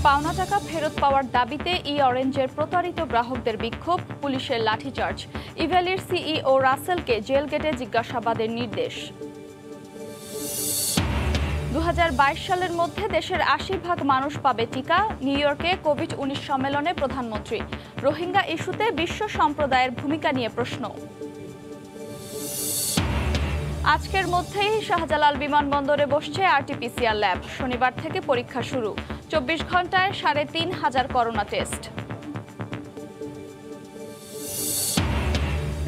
পাওনা টাকা ফেরত পাওয়ার দাবিতে অরেঞ্জের প্রতারিত গ্রাহকদের বিক্ষোভ, পুলিশের লাঠিচার্জ। ইভ্যালির সিইও রাসেলকে জেল গেটে জিজ্ঞাসাবাদের নির্দেশ। 2022 সালের মধ্যে দেশের 80% মানুষ পাবে টিকা, নিউ ইয়র্কে কোভিড-19 সম্মেলনে প্রধানমন্ত্রী। রোহিঙ্গা ইস্যুতে বিশ্ব সম্প্রদায়ের ভূমিকা নিয়ে প্রশ্ন। আজকের মধ্যেই শাহজালাল বিমানবন্দরে বসছে আরটি-পিসিআর ল্যাব। শনিবার থেকে পরীক্ষা শুরু। 24 ঘন্টায় 3500 করোনা টেস্ট।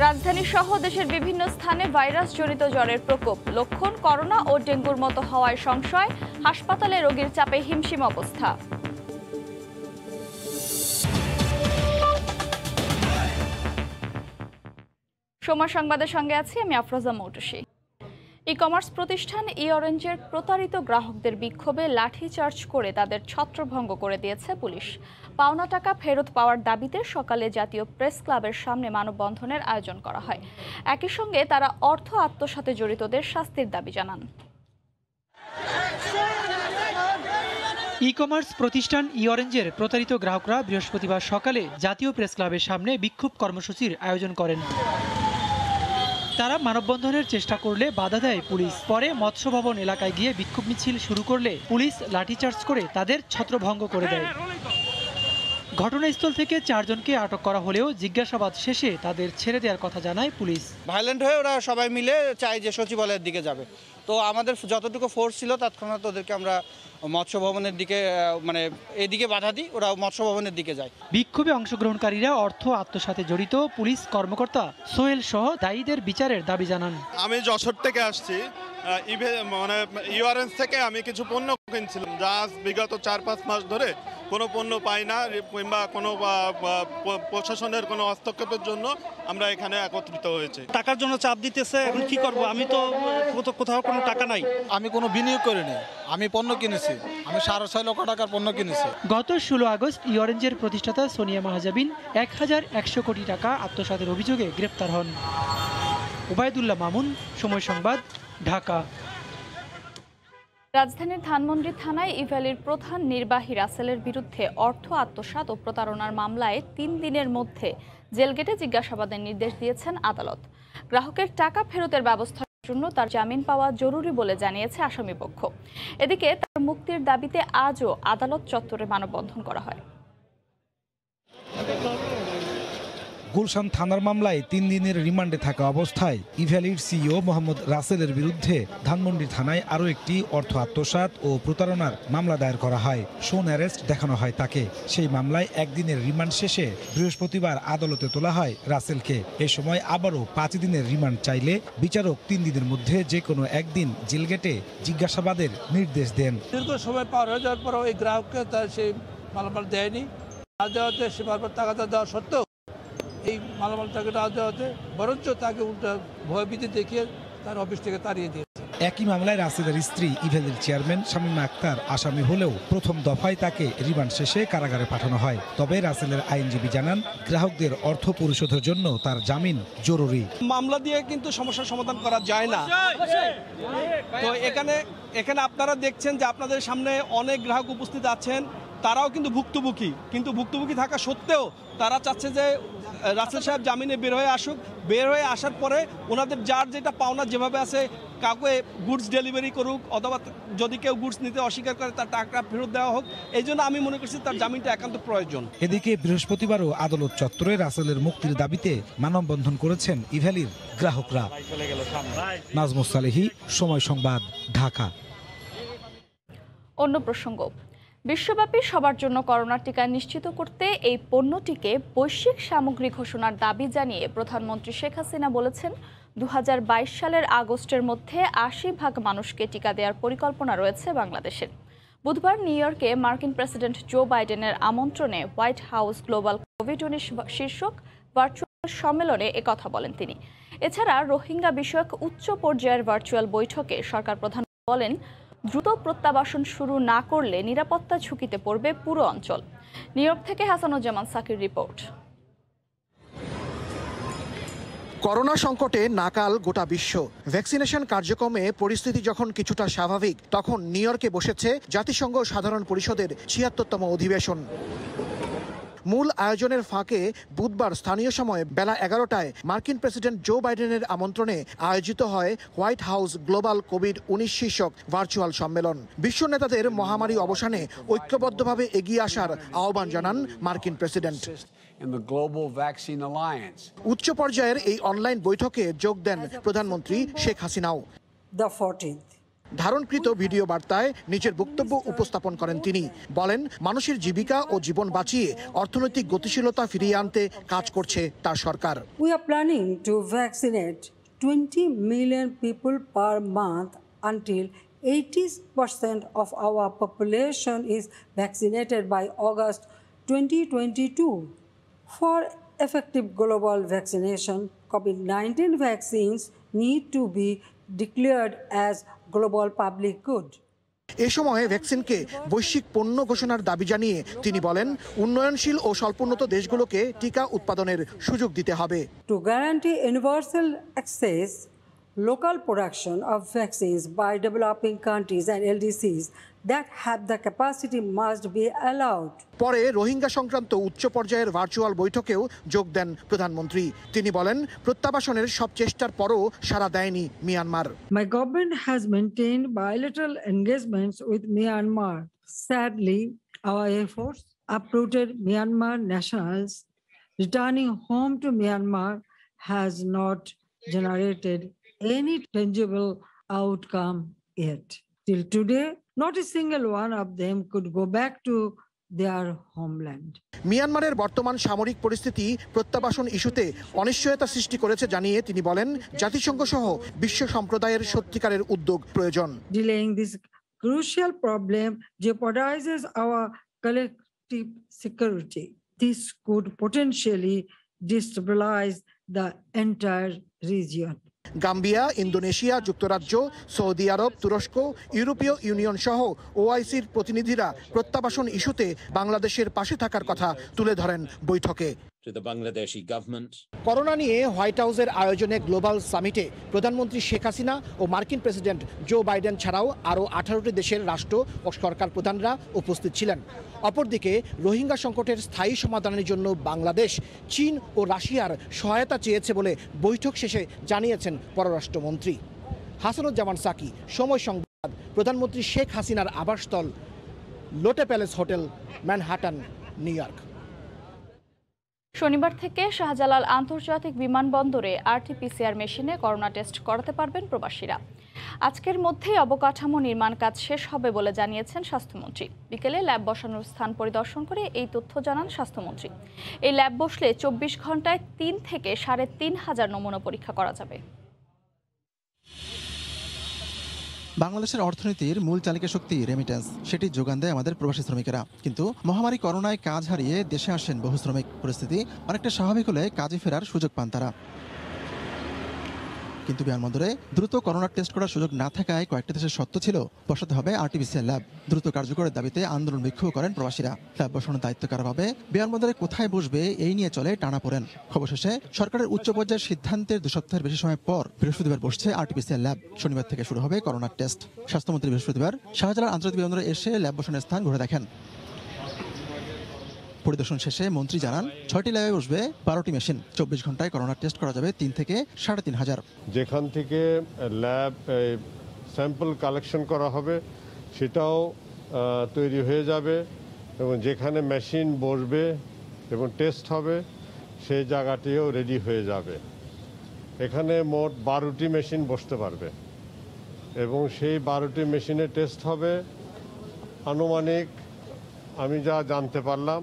রাজধানী সহ দেশের বিভিন্ন স্থানে ভাইরাসজনিত জ্বরের প্রকোপ। লক্ষণ করোনা ও ডেঙ্গুর মতো হওয়ায় সংশয়। হাসপাতালে রোগীর চাপে হিমশিম অবস্থা। সময় সংবাদের সঙ্গে আছি আমি আফরোজা মৌটুসী। ই-কমার্স প্রতিষ্ঠান অরেঞ্জের প্রতারিত গ্রাহকদের বিক্ষোভে লাঠিচার্জ করে তাদের ছত্রভঙ্গ করে দিয়েছে পুলিশ। পাওনা টাকা ফেরত পাওয়ার দাবিতে সকালে জাতীয় প্রেস ক্লাবের সামনে মানববন্ধনের আয়োজন করা হয়। একই সঙ্গে তারা অর্থ আত্মসাতে জড়িতদের শাস্তির দাবি জানান। ই-কমার্স প্রতিষ্ঠান অরেঞ্জের প্রতারিত গ্রাহকরা বৃহস্পতিবার সকালে জাতীয় প্রেস ক্লাবের সামনে বিক্ষোভ কর্মসূচির আয়োজন করেন। তারা মানববন্ধনের চেষ্টা করলে বাধা দেয় পুলিশ। পরে মৎস্য ভবন এলাকায় গিয়ে বিক্ষোভ মিছিল শুরু করলে পুলিশ লাঠিচার্জ করে তাদের ছত্রভঙ্গ করে দেয়। ঘটনাস্থল থেকে 4 জনকে আটক করা হলেও জিজ্ঞাসাবাদ শেষে তাদের ছেড়ে দেওয়ার কথা জানায় পুলিশ। ভায়োলেন্ট হয়ে ওরা সবাই মিলে চায় যে সচিবালয়ের দিকে যাবে, তো আমাদের যতটুকু ফোর্স ছিল তৎক্ষণাৎ ওদেরকে আমরা মৎস্য ভবনের দিকে এদিকে বাধা দিই, ওরা মৎস্য ভবনের দিকে যায়। বিক্ষোভে অংশগ্রহণকারীরা অর্থ আত্মসাতে জড়িত পুলিশ কর্মকর্তা সোহেল সহ দায়ীদের বিচারের দাবি জানান। আমি যশোর থেকে আসছি, অরেঞ্জ থেকে আমি কিছু পণ্য কিনছিলাম, যা বিগত 4-5 মাস ধরে কোনো পণ্য পাই না, কিংবা কোনো প্রশাসনের কোনো হস্তক্ষেপের জন্য আমরা এখানে একত্রিত হয়েছে। টাকার জন্য চাপ দিতেছে, এখন কি করব? আমি তো কোথাও কোনো টাকা নাই। আমি কোনো বিনিয়োগ করিনি, আমি পণ্য কিনেছি, আমি 6.5 লক্ষ টাকার পণ্য কিনেছি। গত 16 আগস্ট অরেঞ্জের প্রতিষ্ঠাতা সোনিয়া মাহাজাবিন 1100 কোটি টাকা আত্মসাতের অভিযোগে গ্রেপ্তার হন। ওবায়দুল্লাহ মামুন, সময় সংবাদ, ঢাকা। রাজধানীর ধানমন্ডি থানায় ইভ্যালির প্রধান নির্বাহী রাসেলের বিরুদ্ধে অর্থ আত্মসাৎ ও প্রতারণার মামলায় 3 দিনের মধ্যে জেলগেটে জিজ্ঞাসাবাদের নির্দেশ দিয়েছেন আদালত। গ্রাহকের টাকা ফেরতের ব্যবস্থার জন্য তার জামিন পাওয়া জরুরি বলে জানিয়েছে আসামিপক্ষ। এদিকে তার মুক্তির দাবিতে আজও আদালত চত্বরে মানববন্ধন করা হয়। গুলশান থানার মামলায় 3 দিনের রিমান্ডে থাকা অবস্থায় ইভ্যালির সিইও মোহাম্মদ রাসেলের বিরুদ্ধে ধানমন্ডি থানায় আরও একটি অর্থ আত্মসাৎ ও প্রতারণার মামলা দায়ের করা হয়। শোন অ্যারেস্ট দেখানো হয় তাকে। সেই মামলায় 1 দিনের রিমান্ড শেষে বৃহস্পতিবার আদালতে তোলা হয় রাসেলকে। এ সময় আবারও 5 দিনের রিমান্ড চাইলে বিচারক 3 দিনের মধ্যে যে কোনো একদিন জেলগেটে জিজ্ঞাসাবাদের নির্দেশ দেন। দীর্ঘ সময় পার হয়ে যাওয়ার পরও এই গ্রাহককে তার সেই মালামাল দেয়নি। না দেওয়াতে সে বারবার টাকাটা দেওয়া সত্ত্বেও এই মালামাল টাকাটা দেওয়াতে বরঞ্চ তাকে উল্টা ভয়ভীতি দেখিয়ে তার অফিস থেকে তাড়িয়ে দিয়েছে। একই মামলায় রাসেলের স্ত্রী ইভ্যালির চেয়ারম্যান শামীমা আক্তার আসামি হলেও প্রথম দফায় তাকে রিমান্ড শেষে কারাগারে পাঠানো হয়। তবে রাসেলের আইনজীবী জানান, গ্রাহকদের অর্থ পরিশোধের জন্য তার জামিন জরুরি। মামলা দিয়ে কিন্তু সমস্যার সমাধান করা যায় না। তো এখানে আপনারা দেখছেন যে আপনাদের সামনে অনেক গ্রাহক উপস্থিত আছেন, তারাও কিন্তু ভুক্তভোগী থাকা সত্ত্বেও তারা চাচ্ছে যে রাসেল সাহেব জামিনে বের হয়ে আসুক। বের হয়ে আসার পরে ওনাদের যার যেটা পাওনা যেভাবে আছে, কাউকে গুডস ডেলিভারি করুক, অথবা যদি কেউ গুডস নিতে অস্বীকার করে তার টাকা ফেরত দেওয়া হোক। এই জন্য আমি মনে করছি তার জামিনটা একান্ত প্রয়োজন। এদিকে বৃহস্পতিবারও আদালত চত্বরে রাসেলের মুক্তির দাবিতে মানববন্ধন করেছেন ইভ্যালির গ্রাহকরা। নাজমুস সালেহী, সময় সংবাদ, ঢাকা। অন্য প্রসঙ্গ, বিশ্বব্যাপী সবার জন্য করোনা টিকা নিশ্চিত করতে এই পণ্যটিকে বৈশ্বিক সামগ্রী ঘোষণার দাবি জানিয়ে প্রধানমন্ত্রী শেখ হাসিনা বলেছেন, 2022 সালের আগস্টের মধ্যে 80% মানুষকে টিকা দেওয়ার পরিকল্পনা রয়েছে বাংলাদেশের। বুধবার নিউ ইয়র্কে মার্কিন প্রেসিডেন্ট জো বাইডেনের আমন্ত্রণে হোয়াইট হাউস গ্লোবাল কোভিড-19 শীর্ষক ভার্চুয়াল সম্মেলনে একথা বলেন তিনি। এছাড়া রোহিঙ্গা বিষয়ক উচ্চ পর্যায়ের ভার্চুয়াল বৈঠকে সরকার প্রধান বলেন, দ্রুত প্রত্যাবাসন শুরু না করলে নিরাপত্তা ঝুঁকিতে পড়বে পুরো অঞ্চল। নিউ ইয়র্ক থেকে হাসানুজ্জামান সাকির রিপোর্ট। করোনা সংকটে নাকাল গোটা বিশ্ব। ভ্যাকসিনেশন কার্যক্রমে পরিস্থিতি যখন কিছুটা স্বাভাবিক, তখন নিউ ইয়র্কে বসেছে জাতিসংঘ সাধারণ পরিষদের ৭৬তম অধিবেশন। মূল আয়োজনের ফাঁকে বুধবার স্থানীয় সময় বেলা ১১টায় মার্কিন প্রেসিডেন্ট জো বাইডেনের আমন্ত্রণে আয়োজিত হয় হোয়াইট হাউস গ্লোবাল কোভিড-১৯ শীর্ষক ভার্চুয়াল সম্মেলন। বিশ্ব নেতাদের মহামারী অবসানে ঐক্যবদ্ধভাবে এগিয়ে আসার আহ্বান জানান মার্কিন প্রেসিডেন্ট। উচ্চ পর্যায়ের এই অনলাইন বৈঠকে যোগ দেন প্রধানমন্ত্রী শেখ হাসিনাও। ধারণকৃত ভিডিও বার্তায় নিজের বক্তব্য উপস্থাপন করেন তিনি। বলেন, মানুষের জীবিকা ও জীবন বাঁচিয়ে অর্থনৈতিক গতিশীলতা ফিরিয়ে আনতে কাজ করছে তার সরকার। We are planning to vaccinate 20 million people per month until 80% of our population is vaccinated by August 2022. For effective global vaccination, COVID-19 vaccines need to be declared as global public good. এ সময় ভ্যাকসিনকে বৈশ্বিক পণ্য ঘোষণার দাবি জানিয়ে তিনি বলেন, উন্নয়নশীল ও স্বল্পোন্নত দেশগুলোকে টিকা উৎপাদনের সুযোগ দিতে হবে। To guarantee universal access, local production of vaccines by developing countries and LDCs that have the capacity must be allowed. পরে রোহিঙ্গা সংক্রান্ত উচ্চ পর্যায়ের ভার্চুয়াল বৈঠকেও যোগ দেন প্রধানমন্ত্রী। তিনি বলেন, প্রত্যাবাসনের সব চেষ্টার পরও সাড়া দেয়নি Myanmar. My government has maintained bilateral engagements with Myanmar. Sadly, our efforts uprooted Myanmar nationals. Returning home to Myanmar has not generated any tangible outcome yet. Till today, not a single one of them could go back to their homeland. মিয়ানমারের বর্তমান সামরিক পরিস্থিতি প্রত্যাবাসন ইস্যুতে অনিশ্চয়তা সৃষ্টি করেছে জানিয়ে তিনি বলেন, জাতিসংঘ সহ বিশ্ব সম্প্রদায়ের সত্যিকারের উদ্যোগ প্রয়োজন। Delaying this crucial problem jeopardizes our collective security. This could potentially destabilize the entire region. Gambia, Indonesia, যুক্তরাজ্য, সৌদি আরব, তুরস্ক, ইউরোপীয় ইউনিয়ন সহ ওআইসির প্রতিনিধিরা প্রত্যাবাসন ইস্যুতে বাংলাদেশের পাশে থাকার কথা তুলে ধরেন বৈঠকে। করোনা নিয়ে হোয়াইট হাউসের আয়োজনে গ্লোবাল সামিটে প্রধানমন্ত্রী শেখ হাসিনা ও মার্কিন প্রেসিডেন্ট জো বাইডেন ছাড়াও আরও 18টি দেশের রাষ্ট্র ও সরকার প্রধানরা উপস্থিত ছিলেন। অপরদিকে রোহিঙ্গা সংকটের স্থায়ী সমাধানের জন্য বাংলাদেশ, চীন ও রাশিয়ার সহায়তা চেয়েছে বলে বৈঠক শেষে জানিয়েছেন পররাষ্ট্রমন্ত্রী। হাসানুজ্জামান সাকি, সময় সংবাদ। প্রধানমন্ত্রী শেখ হাসিনার আবাসস্থল লোটে palace hotel, Manhattan, new York. শনিবার থেকে শাহজালাল আন্তর্জাতিক বিমানবন্দরে আরটি-পিসিআর মেশিনে করোনা টেস্ট করাতে পারবেন প্রবাসীরা। আজকের মধ্যেই অবকাঠামো নির্মাণ কাজ শেষ হবে বলে জানিয়েছেন স্বাস্থ্যমন্ত্রী। বিকেলে ল্যাব বসানোর স্থান পরিদর্শন করে এই তথ্য জানান স্বাস্থ্যমন্ত্রী। এই ল্যাব বসলে 24 ঘন্টায় 3 থেকে 3,500 নমুনা পরীক্ষা করা যাবে। বাংলাদেশের অর্থনীতির মূল চালিকা শক্তি রেমিটেন্স, সেটি যোগান দেয় আমাদের প্রবাসী শ্রমিকেরা। কিন্তু মহামারী করোনায় কাজ হারিয়ে দেশে আসেন বহু শ্রমিক। পরিস্থিতি অনেকটা স্বাভাবিক হলে কাজে ফেরার সুযোগ পান তারা। কিন্তু বিমানবন্দরে দ্রুত করোনা টেস্ট করার সুযোগ না থাকায় কয়েকটি দেশের শর্ত ছিল বসাতে হবে আরটি-পিসিআর ল্যাব। দ্রুত কার্যকরের দাবিতে আন্দোলন বিক্ষোভ করেন প্রবাসীরা। ল্যাব বসানোর দায়িত্ব কারা পাবে, বিমানবন্দরে কোথায় বসবে, এই নিয়ে চলে টানাপোড়েন। খবর শেষে সরকারের উচ্চ পর্যায়ের সিদ্ধান্তের 2 সপ্তাহের বেশি সময় পর বৃহস্পতিবার বসছে আরটি-পিসিআর ল্যাব। শনিবার থেকে শুরু হবে করোনা টেস্ট। স্বাস্থ্যমন্ত্রী বৃহস্পতিবার শাহজালাল আন্তর্জাতিক বিমানবন্দরে এসে ল্যাব বসানোর স্থান ঘুরে দেখেন। পরিদর্শন শেষে মন্ত্রী জানান, 6টি ল্যাবে বসবে 12টি মেশিন। 24 ঘন্টায় করোনা টেস্ট করা যাবে 3 থেকে 3,500। যেখান থেকে ল্যাব স্যাম্পল কালেকশন করা হবে সেটাও তৈরি হয়ে যাবে, এবং যেখানে মেশিন বসবে এবং টেস্ট হবে সেই জায়গাটিও রেডি হয়ে যাবে। এখানে মোট 12টি মেশিন বসতে পারবে এবং সেই 12টি মেশিনে টেস্ট হবে। আনুমানিক আমি যা জানতে পারলাম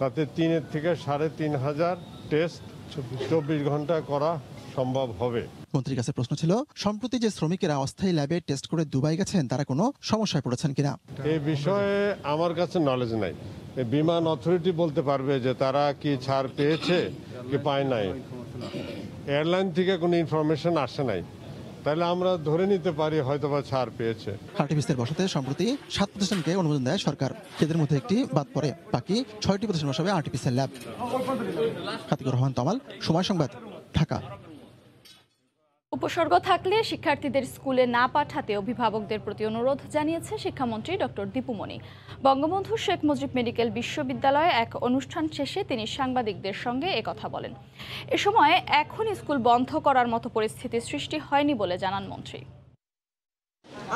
তাতে 3 থেকে 3,500 টেস্ট 24 ঘন্টা করা সম্ভব হবে। মন্ত্রীর কাছে প্রশ্ন ছিল, সম্প্রতি যে শ্রমিকেরা অস্থায়ী ল্যাবে টেস্ট করে দুবাই গেছেন তারা কোনো সমস্যায় পড়েছেন কিনা। এই বিষয়ে আমার কাছে নলেজ নাই। বিমান অথরিটি বলতে পারবে যে তারা কি ছাড় পেয়েছে কি পায় নাই। এয়ারলাইন থেকে কোনো ইনফরমেশন আসে নাই, তাহলে আমরা ধরে নিতে পারি হয়তোবা ছাড় পেয়েছে। আরটি-পিসিআর বসাতে সম্প্রতি 7 প্রতিষ্ঠানকে অনুমোদন দেয় সরকার। এদের মধ্যে একটি বাদ পড়ে। বাকি 6টি প্রতিষ্ঠান বসাবে আরটি-পিসিআর ল্যাব। হাতিকুর রহমান তমাল, সময় সংবাদ, ঢাকা। উপসর্গ থাকলে শিক্ষার্থীদের স্কুলে না পাঠাতে অভিভাবকদের প্রতি অনুরোধ জানিয়েছে শিক্ষামন্ত্রী ডক্টর দীপু মনি। বঙ্গবন্ধু শেখ মুজিব মেডিকেল বিশ্ববিদ্যালয়ে এক অনুষ্ঠান শেষে তিনি সাংবাদিকদের সঙ্গে একথা বলেন। এ সময় এখন স্কুল বন্ধ করার মতো পরিস্থিতি সৃষ্টি হয়নি বলে জানান মন্ত্রী।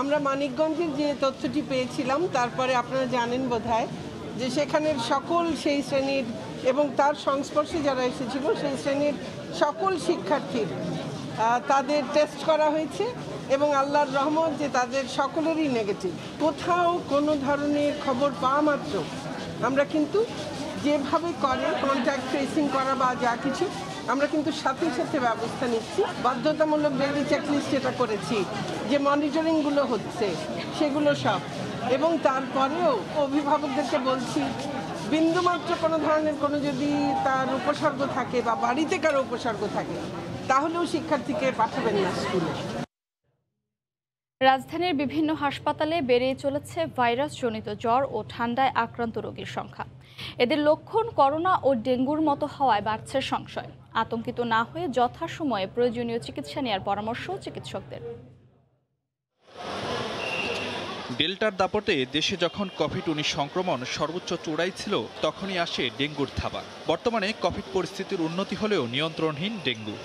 আমরা মানিকগঞ্জের যে তথ্যটি পেয়েছিলাম, তারপরে আপনারা জানেন বোধহয় যে সেখানের সকল সেই শ্রেণীর এবং তার সংস্পর্শে যারা এসেছিল সেই শ্রেণীর সকল শিক্ষার্থীর তাদের টেস্ট করা হয়েছে এবং আল্লাহর রহমত যে তাদের সকলেরই নেগেটিভ। কোথাও কোনো ধরনের খবর পাওয়া মাত্র আমরা কিন্তু যেভাবে করে কন্ট্যাক্ট ট্রেসিং করা বা যা কিছু আমরা কিন্তু সাথে সাথে ব্যবস্থা নিচ্ছি। বাধ্যতামূলক ডেইলি চেকলিস্ট যেটা করেছি, যে মনিটরিংগুলো হচ্ছে সেগুলো সব, এবং তারপরেও অভিভাবকদেরকে বলছি বিন্দুমাত্র কোনো ধরনের কোনো যদি তার উপসর্গ থাকে বা বাড়িতে কারো উপসর্গ থাকে তাহলেও শিক্ষার্থীকে পাঠাবেন না স্কুলে। রাজধানীর বিভিন্ন হাসপাতালে বেড়ে চলেছে ভাইরাসজনিত জ্বর ও ঠান্ডায় আক্রান্ত রোগীর সংখ্যা। এদের লক্ষণ করোনা ও ডেঙ্গুর মতো হওয়ায় বাড়ছে সংশয়। আতঙ্কিত না হয়ে যথাসময়ে প্রয়োজনীয় চিকিৎসা নেওয়ার পরামর্শ চিকিৎসকদের। ডেল্টার দাপটে দেশে যখন কোভিড-19 সংক্রমণ সর্বোচ্চ চূড়ায় ছিল, তখনই আসে ডেঙ্গুর থাবা। বর্তমানে কোভিড পরিস্থিতির উন্নতি হলেও নিয়ন্ত্রণহীন ডেঙ্গু।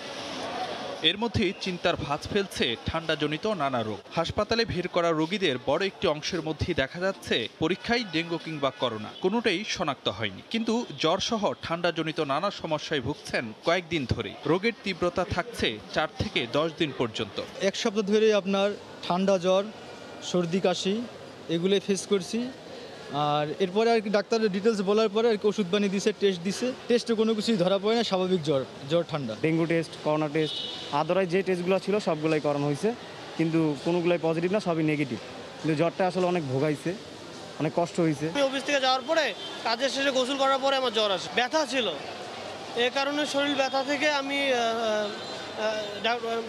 এর মধ্যেই চিন্তার ভাঁজ ফেলছে ঠান্ডাজনিত নানা রোগ। হাসপাতালে ভিড় করা রোগীদের বড় একটি অংশের মধ্যেই দেখা যাচ্ছে পরীক্ষায় ডেঙ্গু কিংবা করোনা কোনোটাই শনাক্ত হয়নি, কিন্তু জ্বরসহ ঠান্ডাজনিত নানা সমস্যায় ভুগছেন কয়েকদিন ধরে। রোগের তীব্রতা থাকছে 4 থেকে 10 দিন পর্যন্ত। এক সপ্তাহ ধরে আপনার ঠান্ডা, জ্বর, সর্দি, কাশি এগুলোই ফেস করছি। আর এরপরে আর কি ডাক্তারের ডিটেলস বলার পরে আর কি ওষুধ বানিয়ে দিছে, টেস্ট দিছে। টেস্টে কোনো কিছুই ধরা পড়ে না, স্বাভাবিক জ্বর ঠান্ডা। ডেঙ্গু টেস্ট, করোনা টেস্ট, আদারাই যে টেস্টগুলো ছিল সবগুলাই করানো হয়েছে, কিন্তু কোনোগুলাই পজিটিভ না, সবই নেগেটিভ। কিন্তু জ্বরটা আসলে অনেক ভোগাইছে, অনেক কষ্ট হয়েছে। আমি অফিস থেকে যাওয়ার পরে কাজের শেষে গোসল করার পরে আমার জ্বর আসে, ব্যথা ছিল। এ কারণে শরীর ব্যথা থেকে আমি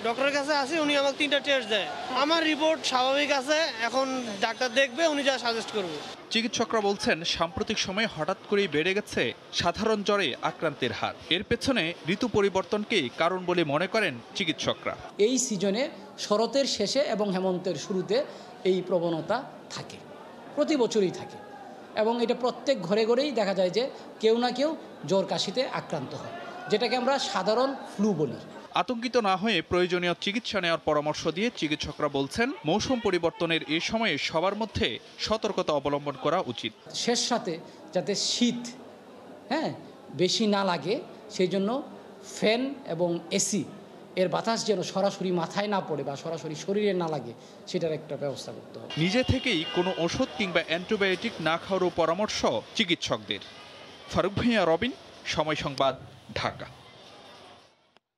ডক্টরের কাছে আসি, উনি আমাকে 3টা টেস্ট দেয়। আমার রিপোর্ট স্বাভাবিক আছে, এখন ডাক্তার দেখবে, উনি যা সাজেস্ট করবে। চিকিৎসকরা বলছেন সাম্প্রতিক সময়ে হঠাৎ করেই বেড়ে গেছে সাধারণ জ্বরে আক্রান্তের হার। এর পেছনে ঋতু পরিবর্তনকেই কারণ বলে মনে করেন চিকিৎসকরা। এই সিজনে শরতের শেষে এবং হেমন্তের শুরুতে এই প্রবণতা থাকে, প্রতি বছরই থাকে, এবং এটা প্রত্যেক ঘরে ঘরেই দেখা যায় যে কেউ না কেউ জ্বর কাশিতে আক্রান্ত হয়, যেটাকে আমরা সাধারণ ফ্লু বলি। আতঙ্কিত না হয়ে প্রয়োজনীয় চিকিৎসা নেওয়ার পরামর্শ দিয়ে চিকিৎসকরা বলছেন মৌসুম পরিবর্তনের এই সময়ে সবার মধ্যে সতর্কতা অবলম্বন করা উচিত। শেষ সাথে যাতে শীত বেশি না লাগে, সেই জন্য ফ্যান এবং এসি এর বাতাস যেন সরাসরি মাথায় না পড়ে বা সরাসরি শরীরে না লাগে, সেটার একটা ব্যবস্থা করতে হবে। নিজে থেকেই কোনো ওষুধ কিংবা অ্যান্টিবায়োটিক না খাওয়ারও পরামর্শ চিকিৎসকদের। ফারুক ভাইয়া, রবিন, সময় সংবাদ, ঢাকা।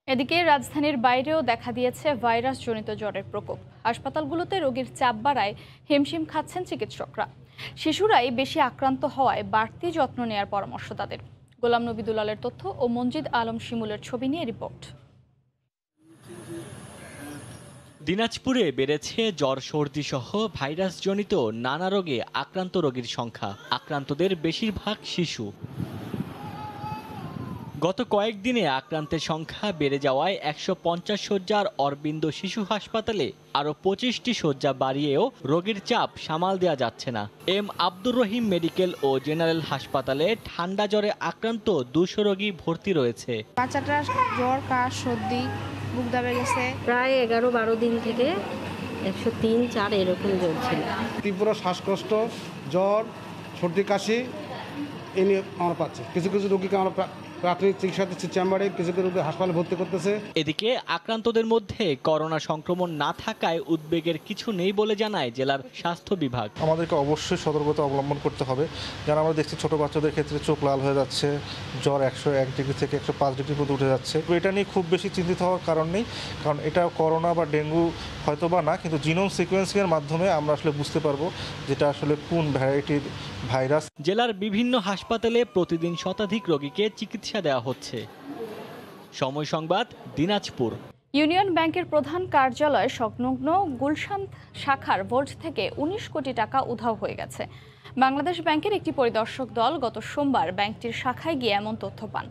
এদিকে রাজধানীর বাইরেও দেখা দিয়েছে ভাইরাসজনিত জ্বরের প্রকোপ। হাসপাতালগুলোতে রোগীর চাপ বাড়ায় হিমশিম খাচ্ছেন চিকিৎসকরা। শিশুরাই বেশি আক্রান্ত হওয়ায় বাড়তি যত্ন নেওয়ার পরামর্শ তাদের। গোলাম নবী দুলালের তথ্য ও মঞ্জিদ আলম শিমুলের ছবি নিয়ে রিপোর্ট। দিনাজপুরে বেড়েছে জ্বর, সর্দি সহ ভাইরাসজনিত নানা রোগে আক্রান্ত রোগীর সংখ্যা। আক্রান্তদের বেশিরভাগ শিশু। গত কয়েকদিনে আক্রান্তের সংখ্যা বেড়ে যাওয়ায় 150 শয্যার অরবিন্দ শিশু হাসপাতালে আরও 25টি শয্যা বাড়িয়েও রোগীর চাপ সামাল দেওয়া যাচ্ছে না। এম আব্দুর রহিম মেডিকেল ও জেনারেল হাসপাতালে ঠান্ডা জ্বরে আক্রান্ত 200 রোগী ভর্তি রয়েছে। বাচ্চাটার জ্বর, কাশ, সর্দি, বুক দাবে গেছে। প্রায় 11-12 দিন থেকে 103-104 এরকম জ্বর ছিল। তীব্র শ্বাসকষ্ট, জ্বর, সর্দি, কাশি এ নিয়ে আমরা পাচ্ছি। কিছু কিছু রোগীকে আমরা প্রাথমিক চিকিৎসা দিচ্ছি চেম্বারে, কিছু কিছু রোগী হাসপাতালে ভর্তি করতেছে। এদিকে আক্রান্তদের মধ্যে করোনা সংক্রমণ না থাকায় উদ্বেগের কিছু নেই বলে জানায় জেলার স্বাস্থ্য বিভাগ। আমাদেরকে অবশ্যই সতর্কতা অবলম্বন করতে হবে, কারণ আমরা দেখছি ছোট বাচ্চাদের ক্ষেত্রে চোখ লাল হয়ে যাচ্ছে, জ্বর 101 ডিগ্রি থেকে 105 ডিগ্রি পর্যন্ত উঠে যাচ্ছে। এটা নিয়ে খুব বেশি চিন্তিত হওয়ার কারণ নেই, কারণ এটা করোনা বা ডেঙ্গু হয়তো বা না, কিন্তু জিনোম সিকোয়েন্সিংয়ের মাধ্যমে আমরা আসলে বুঝতে পারবো যেটা আসলে কোন ভ্যারাইটির ভাইরাস। জেলার বিভিন্ন হাসপাতালে প্রতিদিন শতাধিক রোগীকে চিকিৎসা দেওয়া হচ্ছে। সময় সংবাদ, দিনাজপুর। ইউনিয়ন ব্যাংকের প্রধান কার্যালয় সংলগ্ন গুলশান শাখার ভোল্ট থেকে 19 কোটি টাকা উধাও হয়ে গেছে। বাংলাদেশ ব্যাংকের একটি পরিদর্শক দল গত সোমবার ব্যাংকটির শাখায় গিয়ে এমন তথ্য পান।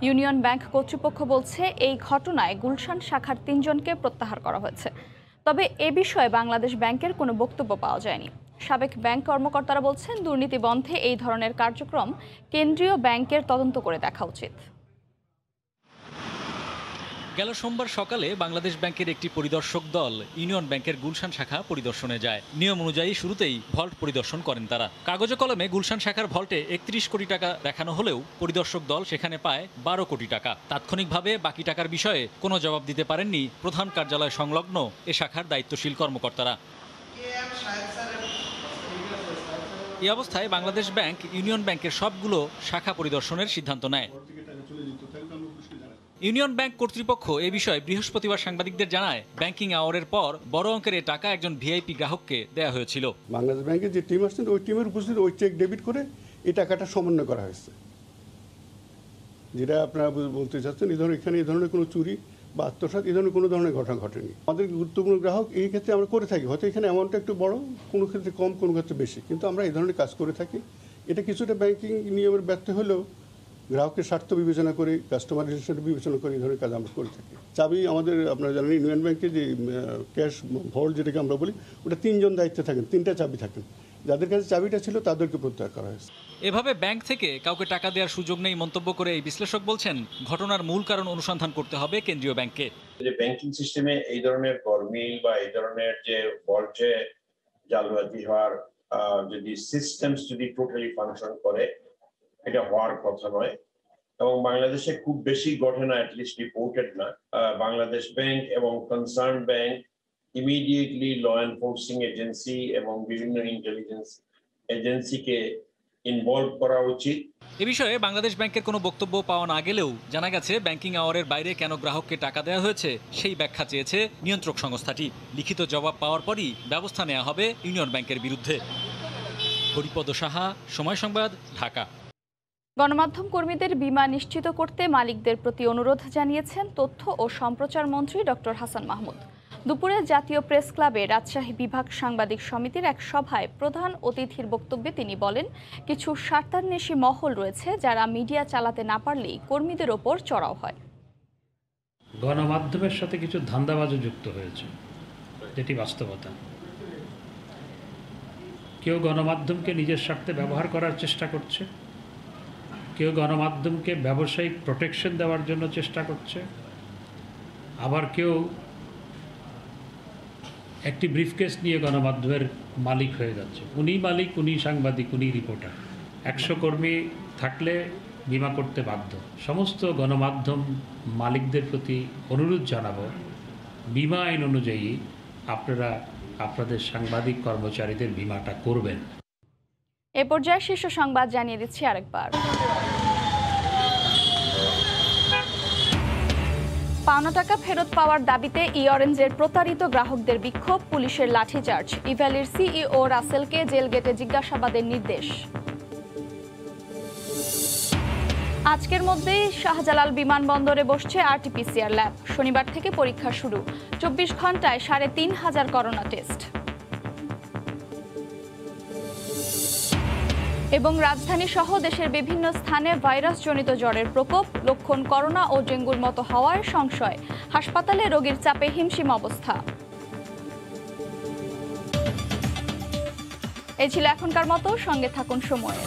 ইউনিয়ন ব্যাংক কর্তৃপক্ষ বলছে, এই ঘটনায় গুলশান শাখার 3 জনকে প্রত্যাহার করা হয়েছে। তবে এ বিষয়ে বাংলাদেশ ব্যাংকের কোনো বক্তব্য পাওয়া যায়নি। সাবেক ব্যাংক কর্মকর্তারা বলছেন, দুর্নীতি বন্ধে এই ধরনের কার্যক্রম কেন্দ্রীয় ব্যাংকের তদন্ত করে দেখা উচিত। গেল সোমবার সকালে বাংলাদেশ ব্যাংকের একটি পরিদর্শক দল ইউনিয়ন ব্যাংকের গুলশান শাখা পরিদর্শনে যায়। নিয়ম অনুযায়ী শুরুতেই ভল্ট পরিদর্শন করেন তারা। কাগজে কলমে গুলশান শাখার ভল্টে 31 কোটি টাকা দেখানো হলেও পরিদর্শক দল সেখানে পায় 12 কোটি টাকা। তাৎক্ষণিকভাবে বাকি টাকার বিষয়ে কোনো জবাব দিতে পারেননি প্রধান কার্যালয় সংলগ্ন এ শাখার দায়িত্বশীল কর্মকর্তারা। এই অবস্থায় বাংলাদেশ ব্যাংক ইউনিয়ন ব্যাংকের সবগুলো শাখা পরিদর্শনের সিদ্ধান্ত নেয়। ইউনিয়ন ব্যাংক কর্তৃপক্ষ এ বিষয়ে বৃহস্পতিবার সাংবাদিকদের জানায়, ব্যাংকিং আওয়ারের পর বড় অঙ্কের এ টাকা একজন ভিআইপি গ্রাহককে দেওয়া হয়েছিল। বাংলাদেশ ব্যাংকের যে টিম আসছেন ওই টিমের উপস্থিত ওই চেক ডেবিট করে এই টাকাটা সমন্বয় করা হয়েছে। যেটা আপনারা বলতে চাচ্ছেন, এখানে এই ধরনের কোনো চুরি বা আত্মসাৎ এই ধরনের কোনো ধরনের ঘটনা ঘটেনি। আমাদের গুরুত্বপূর্ণ গ্রাহক এই ক্ষেত্রে আমরা করে থাকি, হয়তো এখানে অ্যামাউন্টটা একটু বড়, কোনো ক্ষেত্রে কম, কোনো ক্ষেত্রে বেশি, কিন্তু আমরা এই ধরনের কাজ করে থাকি। এটা কিছুটা ব্যাংকিং নিয়মের ব্যর্থ হলেও গ্রাহকের স্বার্থ বিবেচনা করে, কাস্টমার রিলেশন বিবেচনা করে এই ধরনের কাজ আমরা করে থাকি। চাবি আমাদের, আপনারা জানেন ইউনিয়ন ব্যাংকে যে ক্যাশ ভল্ট যেটাকে আমরা বলি, ওটা 3 জন দায়িত্বে থাকেন, 3টা চাবি থাকেন। যাদের কাছে চাবিটা ছিল তাদেরকে প্রত্যাহার করা হয়েছে। এভাবে ব্যাংক থেকে কাউকে টাকা দেওয়ার সুযোগ নেই মন্তব্য করে এই বিশ্লেষক বলছেন, ঘটনার মূল কারণ অনুসন্ধান করতে হবে কেন্দ্রীয় ব্যাংককে। যে ব্যাংকিং সিস্টেমে এই ধরনের গরমিল বা এই ধরনের যে ভল্টে জালিয়াতি হওয়ার যদি সিস্টেমস যদি টোটালি ফাংশন করে, এটা হওয়ার কথা নয়। এবং বাংলাদেশে খুব বেশি ঘটনা অ্যাটলিস্ট রিপোর্টেড না। বাংলাদেশ ব্যাংক এবং concern bank immediately law enforcing agency এবং বিভিন্ন ইন্টেলিজেন্স এজেন্সিকে ইনভলভ করা উচিত। এ বিষয়ে বাংলাদেশ ব্যাংকের কোনো বক্তব্য পাওয়া না গেলেও জানা গেছে, ব্যাংকিং আওয়ারের বাইরে কেন গ্রাহককে টাকা দেওয়া হয়েছে সেই ব্যাখ্যা চেয়েছে নিয়ন্ত্রক সংস্থাটি। লিখিত জবাব পাওয়ার পরই ব্যবস্থা নেওয়া হবে ইউনিয়ন ব্যাংকের বিরুদ্ধে। হরিপদ সাহা, সময় সংবাদ, ঢাকা। গণমাধ্যম কর্মীদের বীমা নিশ্চিত করতে মালিকদের প্রতি অনুরোধ জানিয়েছেন তথ্য ও সম্প্রচার মন্ত্রী ডক্টর হাসান মাহমুদ। দুপুরে জাতীয় প্রেস ক্লাবে রাজশাহী বিভাগ সাংবাদিক সমিতির এক সভায় প্রধান অতিথির বক্তব্যে তিনি বলেন, কিছু স্বার্থান্বেষী মহল রয়েছে যারা মিডিয়া চালাতে না পারলেই কর্মীদের ওপর চড়াও হয়। গণমাধ্যমের সাথে কিছু ধান্দাবাজও যুক্ত হয়েছে, যেটি বাস্তবতা। কেউ গণমাধ্যমকে নিজের স্বার্থে ব্যবহার করার চেষ্টা করছে, কেউ গণমাধ্যমকে ব্যবসায়িক প্রোটেকশন দেওয়ার জন্য চেষ্টা করছে, আবার কেউ একটি ব্রিফকেস নিয়ে গণমাধ্যমের মালিক হয়ে যাচ্ছে। উনি মালিক, উনি সাংবাদিক, উনি রিপোর্টার। 100 কর্মী থাকলে বীমা করতে বাধ্য। সমস্ত গণমাধ্যম মালিকদের প্রতি অনুরোধ জানাবো, বীমা আইন অনুযায়ী আপনারা আপনাদের সাংবাদিক কর্মচারীদের বীমাটা করবেন। এ পর্যায়ে শীর্ষ সংবাদ জানিয়ে দিচ্ছি আরেকবার। পাওনা টাকা ফেরত পাওয়ার দাবিতে ই-অরেঞ্জের প্রতারিত গ্রাহকদের বিক্ষোভ, পুলিশের লাঠিচার্জ, ইভ্যালির সিইও রাসেলকে জেল গেটে জিজ্ঞাসাবাদের নির্দেশ। আজকের মধ্যেই শাহজালাল বিমানবন্দরে বসছে আরটিপিসিআর ল্যাব। শনিবার থেকে পরীক্ষা শুরু। 24 ঘন্টায় 3500 করোনা টেস্ট। এবং রাজধানী সহ দেশের বিভিন্ন স্থানে ভাইরাসজনিত জ্বরের প্রকোপ, লক্ষণ করোনা ও ডেঙ্গুর মতো হওয়ার সংশয়। হাসপাতালে রোগীর চাপে হিমশিম অবস্থা। এই ছিল এখনকার মতো, সঙ্গে থাকুন সময়ে।